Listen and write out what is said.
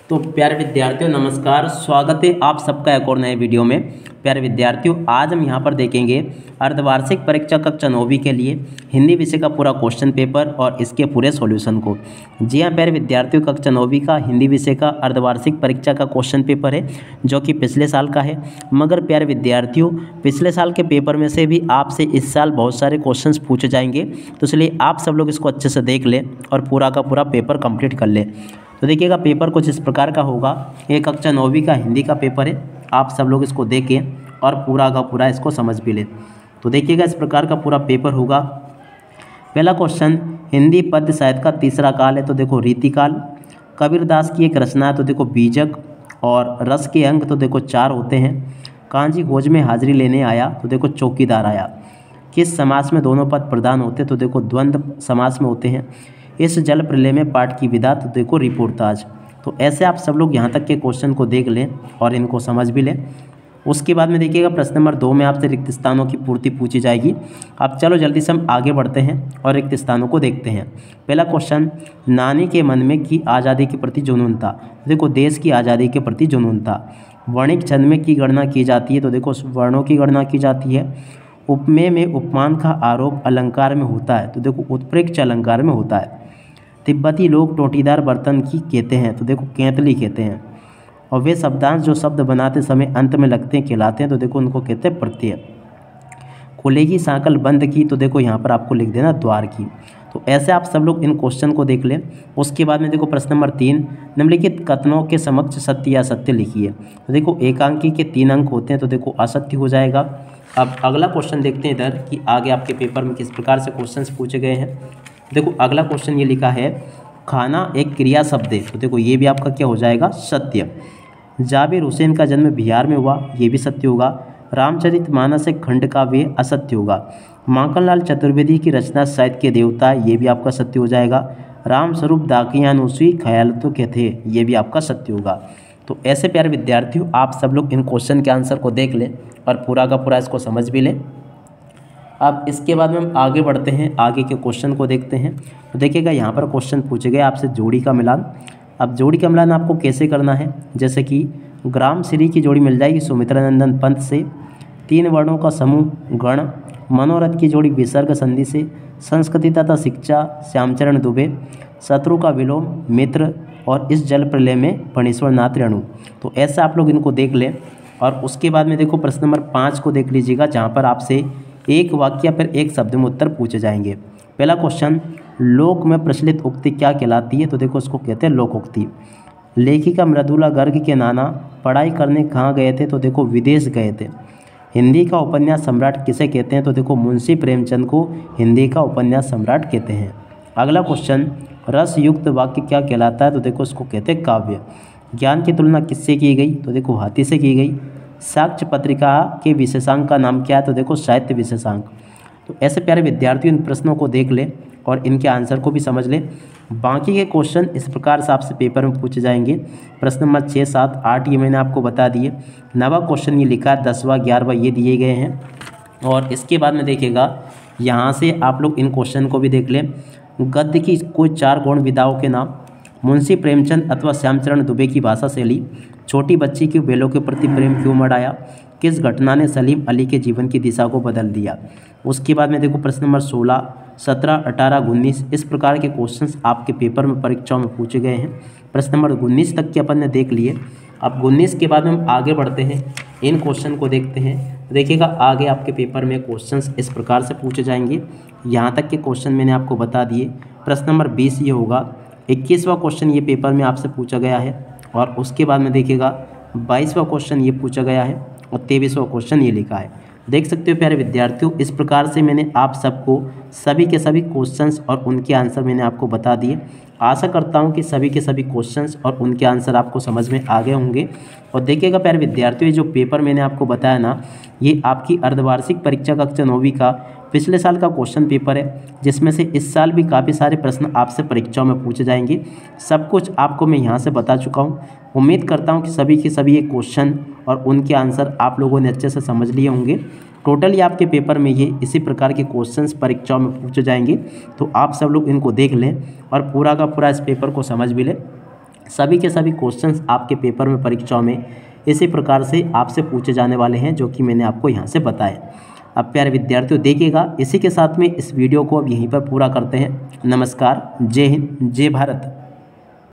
तो प्यारे विद्यार्थियों नमस्कार, स्वागत है आप सबका एक और नए वीडियो में। प्यारे विद्यार्थियों, आज हम यहाँ पर देखेंगे अर्धवार्षिक परीक्षा कक्षा 9वीं के लिए हिंदी विषय का पूरा क्वेश्चन पेपर और इसके पूरे सॉल्यूशन को। जी हाँ प्यारे विद्यार्थियों, कक्षा 9वीं का हिंदी विषय का अर्धवार्षिक परीक्षा का क्वेश्चन पेपर है जो कि पिछले साल का है। मगर प्यारे विद्यार्थियों, पिछले साल के पेपर में से भी आपसे इस साल बहुत सारे क्वेश्चन पूछे जाएंगे, तो इसलिए आप सब लोग इसको अच्छे से देख लें और पूरा का पूरा पेपर कंप्लीट कर लें। तो देखिएगा, पेपर कुछ इस प्रकार का होगा। ये कक्षा 9वीं का हिंदी का पेपर है, आप सब लोग इसको देखें और पूरा का पूरा इसको समझ भी लें। तो देखिएगा, इस प्रकार का पूरा पेपर होगा। पहला क्वेश्चन, हिंदी पद्य साहित्य का तीसरा काल है, तो देखो रीतिकाल। कबीरदास की एक रचना है, तो देखो बीजक। और रस के अंक तो देखो 4 होते हैं। कांजी भोज में हाजिरी लेने आया, तो देखो चौकीदार आया। किस समास में दोनों पद प्रधान होते हैं, तो देखो द्वंद्व समास में होते हैं। इस जल प्रलय में पाठ की विधा, तो देखो रिपोर्टाज। तो ऐसे आप सब लोग यहाँ तक के क्वेश्चन को देख लें और इनको समझ भी लें। उसके बाद में देखिएगा, प्रश्न नंबर 2 में आपसे रिक्त स्थानों की पूर्ति पूछी जाएगी। अब चलो जल्दी से हम आगे बढ़ते हैं और रिक्त स्थानों को देखते हैं। पहला क्वेश्चन, नानी के मन में की आज़ादी के प्रति जुनून था। देखो देश की आज़ादी के प्रति जुनून था। वर्णिक छंद में की गणना की जाती है, तो देखो वर्णों की गणना की जाती है। उपमेय में उपमान का आरोप अलंकार में होता है, तो देखो उत्प्रेक्ष अलंकार में होता है। तिब्बती लोग टोटीदार बर्तन की कहते हैं, तो देखो केतली कहते हैं। और वे शब्दांश जो शब्द बनाते समय अंत में लगते हैं कहलाते हैं, तो देखो उनको कहते हैं प्रत्यय। खुले की सांकल बंद की, तो देखो यहाँ पर आपको लिख देना द्वार की। तो ऐसे आप सब लोग इन क्वेश्चन को देख लें। उसके बाद में देखो प्रश्न नंबर 3, निम्नलिखित कथनों के समक्ष सत्य या असत्य लिखिए। तो देखो एकांकी के 3 अंक होते हैं, तो देखो असत्य हो जाएगा। अब अगला क्वेश्चन देखते हैं इधर कि आगे आपके पेपर में किस प्रकार से क्वेश्चंस पूछे गए हैं। देखो अगला क्वेश्चन ये लिखा है, खाना एक क्रिया शब्द है, तो देखो ये भी आपका क्या हो जाएगा, सत्य। जाबिर हुसैन का जन्म बिहार में हुआ, ये भी सत्य होगा। रामचरितमानस एक खंड काव्य, असत्य होगा। माखनलाल चतुर्वेदी की रचना साहित्य के देवता, ये भी आपका सत्य हो जाएगा। राम स्वरूप दाकियानुसी ख्यालतों के थे, ये भी आपका सत्य होगा। तो ऐसे प्यारे विद्यार्थियों, आप सब लोग इन क्वेश्चन के आंसर को देख लें और पूरा का पूरा इसको समझ भी लें। अब इसके बाद में हम आगे बढ़ते हैं, आगे के क्वेश्चन को देखते हैं। तो देखिएगा, यहाँ पर क्वेश्चन पूछे गए आपसे जोड़ी का मिलान। अब जोड़ी का मिलान आपको कैसे करना है, जैसे कि ग्राम श्री की जोड़ी मिल जाएगी सुमित्रानंदन पंत से। 3 वर्णों का समूह गण। मनोरथ की जोड़ी विसर्ग संधि से। संस्कृति तथा शिक्षा श्यामचरण दुबे। शत्रु का विलोम मित्र। और इस जल प्रलय में फणीश्वर नाथ रेणु। तो ऐसा आप लोग इनको देख लें। और उसके बाद में देखो प्रश्न नंबर 5 को देख लीजिएगा, जहाँ पर आपसे एक वाक्य पर एक शब्द में उत्तर पूछे जाएंगे। पहला क्वेश्चन, लोक में प्रचलित उक्ति क्या कहलाती है, तो देखो उसको कहते हैं लोकोक्ति। लेखिका मृदुला गर्ग के नाना पढ़ाई करने कहाँ गए थे, तो देखो विदेश गए थे। हिंदी का उपन्यास सम्राट किसे कहते हैं, तो देखो मुंशी प्रेमचंद को हिंदी का उपन्यास सम्राट कहते हैं। अगला क्वेश्चन, रस युक्त वाक्य क्या कहलाता है, तो देखो उसको कहते हैं काव्य। ज्ञान की तुलना किससे की गई, तो देखो हाथी से की गई। साक्ष्य पत्रिका के विशेषांक का नाम क्या है, तो देखो साहित्य विशेषांक। तो ऐसे प्यारे विद्यार्थियों, इन प्रश्नों को देख लें और इनके आंसर को भी समझ लें। बाकी के क्वेश्चन इस प्रकार से आपसे पेपर में पूछे जाएंगे। प्रश्न नंबर 6, 7, 8 ये मैंने आपको बता दिए। 9वां क्वेश्चन ये लिखा है, 10वां 11वां ये दिए गए हैं। और इसके बाद में देखिएगा, यहाँ से आप लोग इन क्वेश्चन को भी देख लें। गद्य की कोई 4 गौण विधाओं के नाम। मुंशी प्रेमचंद अथवा श्यामचरण दुबे की भाषा शैली। छोटी बच्ची की बेलों के प्रति प्रेम क्यों मढ़ाया। किस घटना ने सलीम अली के जीवन की दिशा को बदल दिया। उसके बाद में देखो प्रश्न नंबर 16, 17, 18, 19 इस प्रकार के क्वेश्चंस आपके पेपर में परीक्षाओं में पूछे गए हैं। प्रश्न नंबर 19 तक के अपन ने देख लिए। अब 19 के बाद में हम आगे बढ़ते हैं, इन क्वेश्चन को देखते हैं। देखिएगा, आगे आपके पेपर में क्वेश्चंस इस प्रकार से पूछे जाएंगे। यहाँ तक के क्वेश्चन मैंने आपको बता दिए। प्रश्न नंबर 20 ये होगा। 21वां क्वेश्चन ये पेपर में आपसे पूछा गया है। और उसके बाद में देखिएगा 22वां क्वेश्चन ये पूछा गया है और 23वां क्वेश्चन ये लिखा है। देख सकते हो प्यारे विद्यार्थियों, इस प्रकार से मैंने आप सबको सभी के सभी क्वेश्चंस और उनके आंसर मैंने आपको बता दिए। आशा करता हूं कि सभी के सभी क्वेश्चंस और उनके आंसर आपको समझ में आ गए होंगे। और देखिएगा प्यारे विद्यार्थियों, ये जो पेपर मैंने आपको बताया ना, ये आपकी अर्धवार्षिक परीक्षा कक्षा 9वीं का पिछले साल का क्वेश्चन पेपर है, जिसमें से इस साल भी काफ़ी सारे प्रश्न आपसे परीक्षाओं में पूछे जाएंगे। सब कुछ आपको मैं यहाँ से बता चुका हूँ। उम्मीद करता हूँ कि सभी के सभी ये क्वेश्चन और उनके आंसर आप लोगों ने अच्छे से समझ लिए होंगे। टोटली आपके पेपर में ये इसी प्रकार के क्वेश्चंस परीक्षाओं में पूछे जाएंगे। तो आप सब लोग इनको देख लें और पूरा का पूरा इस पेपर को समझ भी लें। सभी के सभी क्वेश्चंस आपके पेपर में, परीक्षाओं में इसी प्रकार से आपसे पूछे जाने वाले हैं, जो कि मैंने आपको यहाँ से बताया। अब प्यारे विद्यार्थियों देखिएगा, इसी के साथ में इस वीडियो को अब यहीं पर पूरा करते हैं। नमस्कार, जय हिंद, जय भारत।